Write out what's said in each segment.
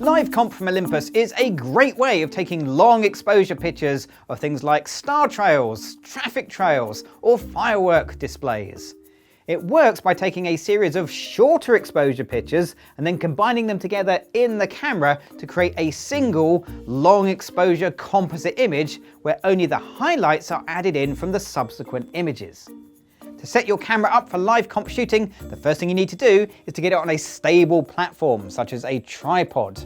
Live Comp from Olympus is a great way of taking long exposure pictures of things like star trails, traffic trails, or firework displays. It works by taking a series of shorter exposure pictures and then combining them together in the camera to create a single long exposure composite image where only the highlights are added in from the subsequent images. To set your camera up for live comp shooting, the first thing you need to do is to get it on a stable platform, such as a tripod.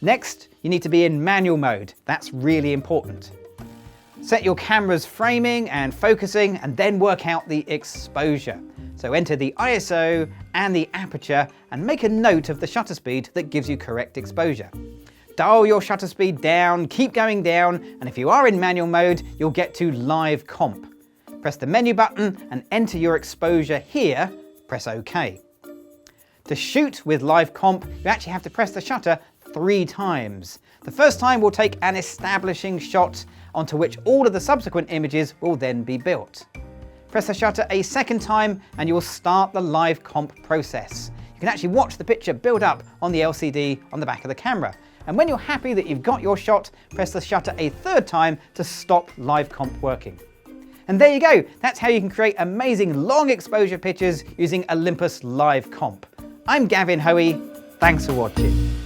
Next, you need to be in manual mode. That's really important. Set your camera's framing and focusing and then work out the exposure. So enter the ISO and the aperture and make a note of the shutter speed that gives you correct exposure. Dial your shutter speed down, keep going down, and if you are in manual mode, you'll get to live comp. Press the menu button and enter your exposure here, press OK. To shoot with live comp, you actually have to press the shutter 3 times. The first time will take an establishing shot onto which all of the subsequent images will then be built. Press the shutter a second time and you will start the live comp process. You can actually watch the picture build up on the LCD on the back of the camera. And when you're happy that you've got your shot, press the shutter a third time to stop live comp working. And there you go, that's how you can create amazing long exposure pictures using Olympus Live Comp. I'm Gavin Hoey, thanks for watching.